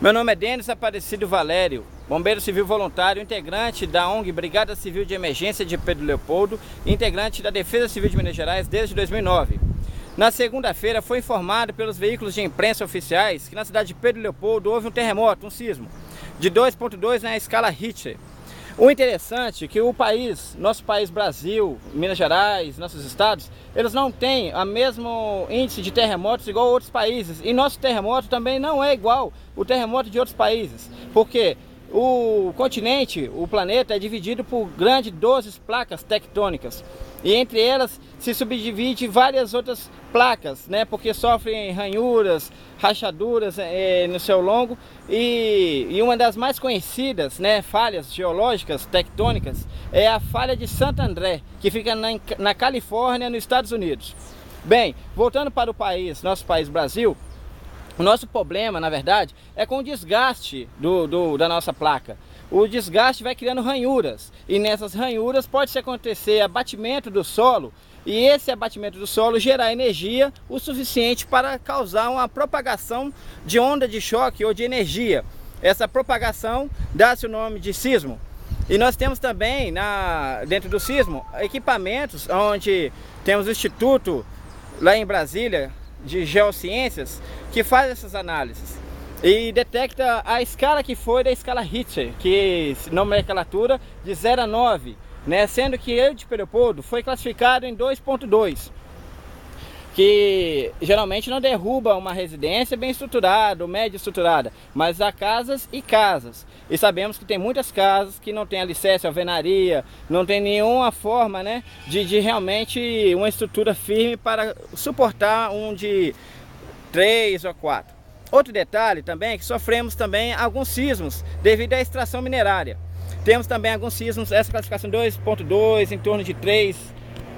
Meu nome é Denis Aparecido Valério, bombeiro civil voluntário, integrante da ONG Brigada Civil de Emergência de Pedro Leopoldo e integrante da Defesa Civil de Minas Gerais desde 2009. Na segunda-feira foi informado pelos veículos de imprensa oficiais que na cidade de Pedro Leopoldo houve um terremoto, um sismo, de 2,2 na escala Richter. O interessante é que o país, nosso país Brasil, Minas Gerais, nossos estados, eles não têm o mesmo índice de terremotos igual a outros países. E nosso terremoto também não é igual o terremoto de outros países. Porque o continente, o planeta, é dividido por grandes 12 placas tectônicas. E entre elas se subdivide várias outras placas, né? Porque sofrem ranhuras, rachaduras no seu longo. E uma das mais conhecidas, né, falhas geológicas tectônicas é a falha de Santo André, que fica na Califórnia, nos Estados Unidos. Bem, voltando para o país, nosso país Brasil, o nosso problema, na verdade, é com o desgaste da nossa placa. O desgaste vai criando ranhuras, e nessas ranhuras pode acontecer abatimento do solo, e esse abatimento do solo gerar energia o suficiente para causar uma propagação de onda de choque ou de energia. Essa propagação dá-se o nome de sismo. E nós temos também, dentro do sismo, equipamentos onde temos o Instituto, lá em Brasília, de Geociências, que faz essas análises e detecta a escala que foi da escala Richter, que nomenclatura de 0 a 9, né? Sendo que ele de Pedro Leopoldo foi classificado em 2,2, que geralmente não derruba uma residência bem estruturada ou média estruturada, mas há casas e casas. E sabemos que tem muitas casas que não tem alicerce, alvenaria, não tem nenhuma forma, né, de realmente uma estrutura firme para suportar um de 3 ou 4. Outro detalhe também é que sofremos também alguns sismos devido à extração minerária. Temos também alguns sismos, essa classificação 2,2, em torno de 3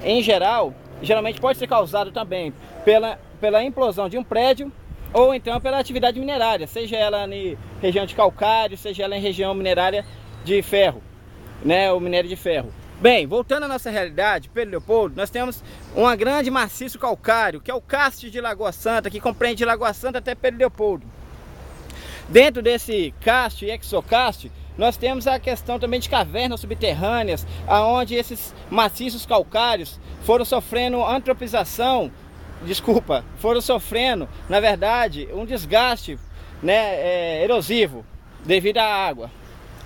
em geral. Geralmente pode ser causado também pela implosão de um prédio ou então pela atividade minerária, seja ela em região de calcário, seja ela em região minerária de ferro, né, o minério de ferro. Bem, voltando à nossa realidade, Pedro Leopoldo, nós temos um grande maciço calcário, que é o Cárcere de Lagoa Santa, que compreende de Lagoa Santa até Pedro Leopoldo. Dentro desse cárcere e exocárcere, nós temos a questão também de cavernas subterrâneas, onde esses maciços calcários foram sofrendo foram sofrendo, na verdade, um desgaste, né, erosivo devido à água,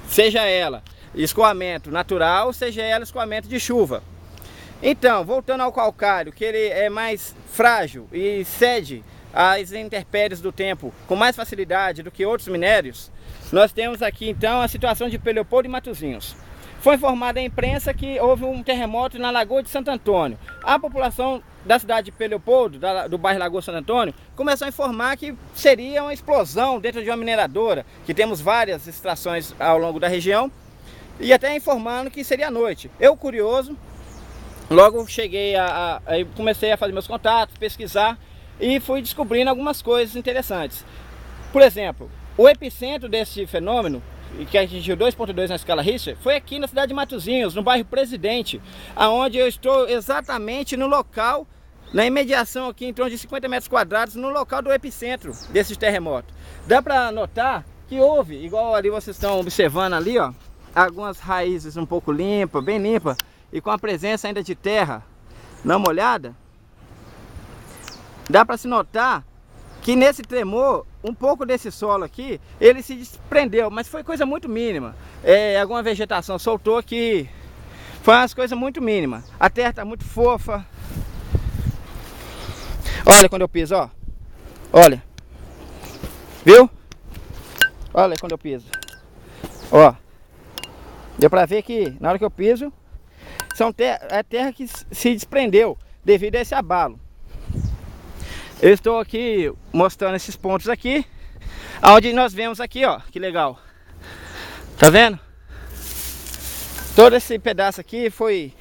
seja ela escoamento natural, seja ela escoamento de chuva. Então, voltando ao calcário, que ele é mais frágil e cede às intempéries do tempo com mais facilidade do que outros minérios, nós temos aqui então a situação de Pedro Leopoldo e Matozinhos. Foi informada à imprensa que houve um terremoto na Lagoa de Santo Antônio. A população da cidade de Pedro Leopoldo, do bairro Lagoa Santo Antônio, começou a informar que seria uma explosão dentro de uma mineradora, que temos várias extrações ao longo da região, e até informando que seria à noite. Eu, curioso, logo cheguei comecei a fazer meus contatos, pesquisar, e fui descobrindo algumas coisas interessantes. Por exemplo, o epicentro desse fenômeno, que atingiu 2,2 na escala Richter, foi aqui na cidade de Matozinhos, no bairro Presidente, aonde eu estou exatamente no local, na imediação aqui, em torno de 50 metros quadrados, no local do epicentro desse terremoto. Dá para notar que houve, igual ali vocês estão observando ali, ó, algumas raízes um pouco limpas, bem limpas, e com a presença ainda de terra. Dá uma olhada. Dá para se notar que nesse tremor, um pouco desse solo aqui, ele se desprendeu, mas foi coisa muito mínima. Alguma vegetação soltou aqui, foi umas coisas muito mínimas. A terra está muito fofa. Olha quando eu piso, ó. Olha. Viu? Olha quando eu piso. Ó. Deu pra ver que na hora que eu piso, é terra que se desprendeu devido a esse abalo. Eu estou aqui mostrando esses pontos aqui, onde nós vemos aqui, ó, que legal. Tá vendo? Todo esse pedaço aqui foi...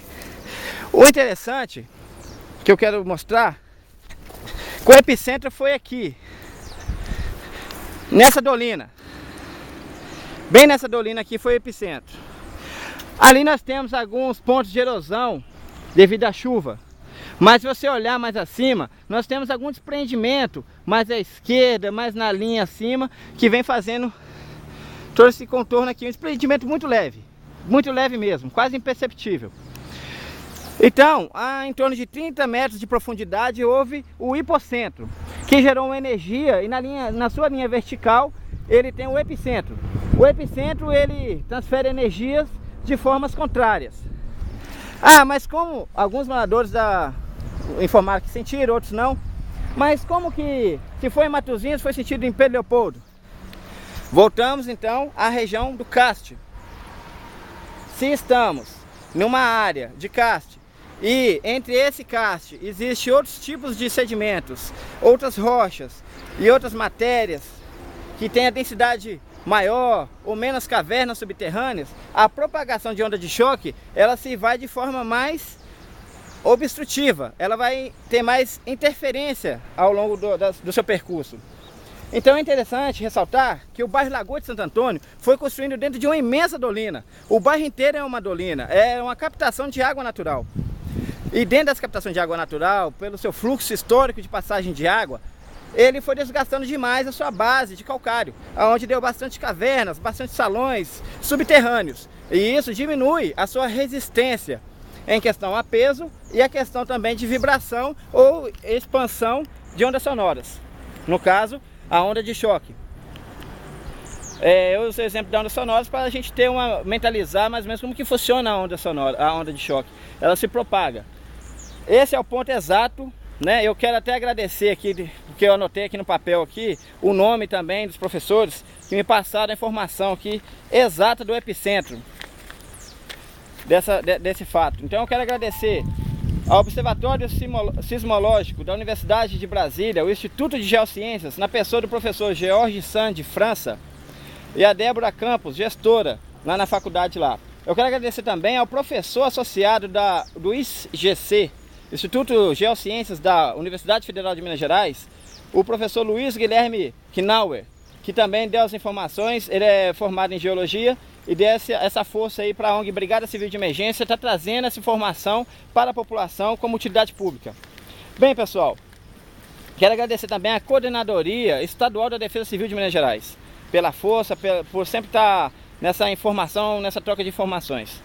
O interessante que eu quero mostrar, que o epicentro foi aqui, nessa dolina. Bem nessa dolina aqui foi o epicentro. Ali nós temos alguns pontos de erosão devido à chuva. Mas se você olhar mais acima, nós temos algum desprendimento mais à esquerda, mais na linha acima, que vem fazendo todo esse contorno aqui, um desprendimento muito leve mesmo, quase imperceptível. Então, em torno de 30 metros de profundidade houve o hipocentro, que gerou uma energia, e na sua linha vertical ele tem o epicentro. O epicentro ele transfere energias de formas contrárias. Mas como alguns moradores informaram que sentiram, outros não, mas como que se foi em Matosinhos, foi sentido em Pedro Leopoldo? Voltamos então à região do Cast. Se estamos numa área de Cast e entre esse Cast existe outros tipos de sedimentos, outras rochas e outras matérias que têm a densidade maior ou menos cavernas subterrâneas, a propagação de onda de choque ela se vai de forma mais obstrutiva, ela vai ter mais interferência ao longo do seu percurso. Então é interessante ressaltar que o bairro Lagoa de Santo Antônio foi construído dentro de uma imensa dolina. O bairro inteiro é uma dolina, é uma captação de água natural. E dentro dessa captação de água natural, pelo seu fluxo histórico de passagem de água, ele foi desgastando demais a sua base de calcário, onde deu bastante cavernas, bastante salões subterrâneos. E isso diminui a sua resistência em questão a peso e a questão também de vibração ou expansão de ondas sonoras. No caso, a onda de choque. Eu uso o exemplo da onda sonora para a gente mentalizar mais ou menos como que funciona a onda sonora, a onda de choque. Ela se propaga. Esse é o ponto exato, né? Eu quero até agradecer aqui, porque eu anotei aqui no papel aqui, o nome também dos professores que me passaram a informação aqui exata do epicentro desse fato. Então eu quero agradecer ao Observatório Sismológico da Universidade de Brasília, o Instituto de Geociências, na pessoa do professor Georges Sand, de França, e a Débora Campos, gestora, lá na faculdade lá. Eu quero agradecer também ao professor associado do IGC, Instituto de Geociências da Universidade Federal de Minas Gerais, o professor Luiz Guilherme Knauer, que também deu as informações. Ele é formado em Geologia e deu essa força aí para a ONG Brigada Civil de Emergência, está trazendo essa informação para a população como utilidade pública. Bem, pessoal, quero agradecer também à Coordenadoria Estadual da Defesa Civil de Minas Gerais, pela força, por sempre estar nessa informação, nessa troca de informações.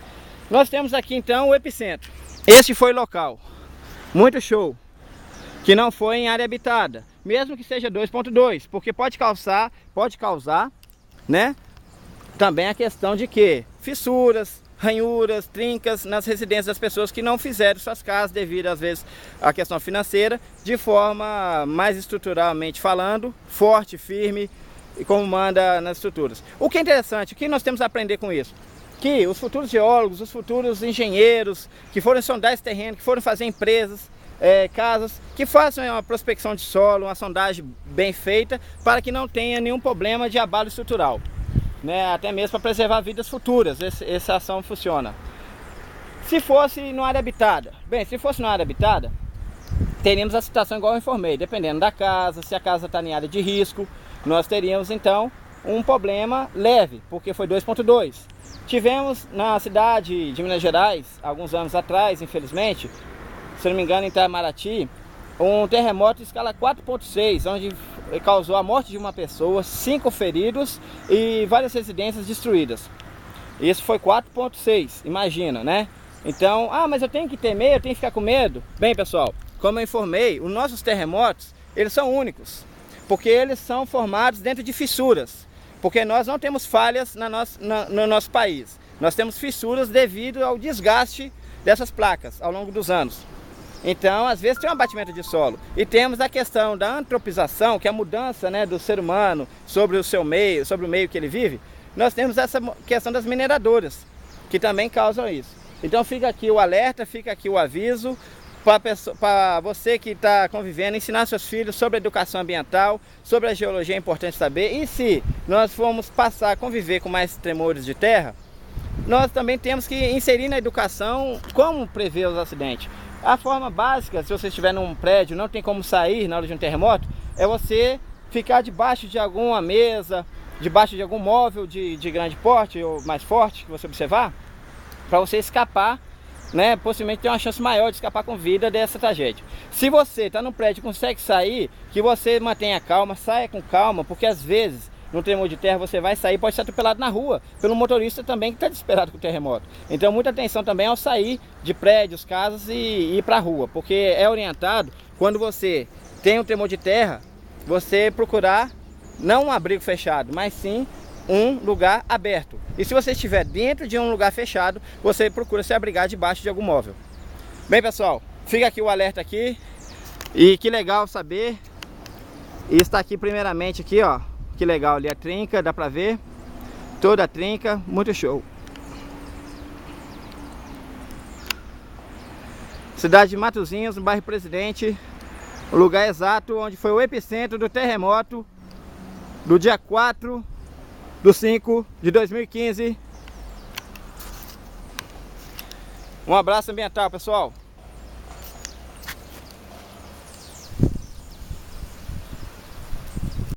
Nós temos aqui então o epicentro. Este foi o local, muito show, que não foi em área habitada, mesmo que seja 2.2, porque pode causar, né, também a questão de que fissuras, ranhuras, trincas nas residências das pessoas que não fizeram suas casas devido às vezes à questão financeira, de forma mais estruturalmente falando, forte, firme, e como manda nas estruturas. O que é interessante, o que nós temos a aprender com isso? Que os futuros geólogos, os futuros engenheiros que forem sondar esse terreno, que forem fazer empresas, casas, que façam uma prospecção de solo, uma sondagem bem feita, para que não tenha nenhum problema de abalo estrutural, né? Até mesmo para preservar vidas futuras. Essa ação funciona. Se fosse numa área habitada, bem, se fosse numa área habitada, teríamos a situação igual eu informei, dependendo da casa, se a casa está em área de risco, nós teríamos então um problema leve, porque foi 2.2. Tivemos na cidade de Minas Gerais, alguns anos atrás, infelizmente, se não me engano em Itamaraty, um terremoto em escala 4.6, onde causou a morte de uma pessoa, 5 feridos e várias residências destruídas. Isso foi 4.6, imagina, né? Então, mas eu tenho que temer, eu tenho que ficar com medo? Bem, pessoal, como eu informei, os nossos terremotos, eles são únicos, porque eles são formados dentro de fissuras, porque nós não temos falhas no nosso país. Nós temos fissuras devido ao desgaste dessas placas ao longo dos anos. Então, às vezes tem um abatimento de solo. E temos a questão da antropização, que é a mudança, né, do ser humano sobre o seu meio, sobre o meio que ele vive. Nós temos essa questão das mineradoras, que também causam isso. Então fica aqui o alerta, fica aqui o aviso para você que está convivendo, ensinar seus filhos sobre a educação ambiental, sobre a geologia, é importante saber. E se nós formos passar a conviver com mais tremores de terra, nós também temos que inserir na educação como prever os acidentes. A forma básica, se você estiver num prédio, não tem como sair na hora de um terremoto, é você ficar debaixo de alguma mesa, debaixo de algum móvel de grande porte ou mais forte que você observar, para você escapar né, possivelmente tem uma chance maior de escapar com vida dessa tragédia. Se você está no prédio e consegue sair, que você mantenha calma, saia com calma, porque às vezes no tremor de terra você vai sair, pode ser atropelado na rua pelo motorista também que está desesperado com o terremoto. Então muita atenção também ao sair de prédios, casas e ir para a rua, porque é orientado, quando você tem um tremor de terra, você procurar não um abrigo fechado, mas sim um lugar aberto. E se você estiver dentro de um lugar fechado, você procura se abrigar debaixo de algum móvel. Bem, pessoal, fica aqui o alerta aqui. E que legal saber. E está aqui primeiramente aqui, ó. Que legal ali a trinca, dá pra ver. Toda a trinca, muito show. Cidade de Matozinhos, no bairro Presidente. O lugar exato onde foi o epicentro do terremoto do dia 4/5/2015. Um abraço ambiental, pessoal.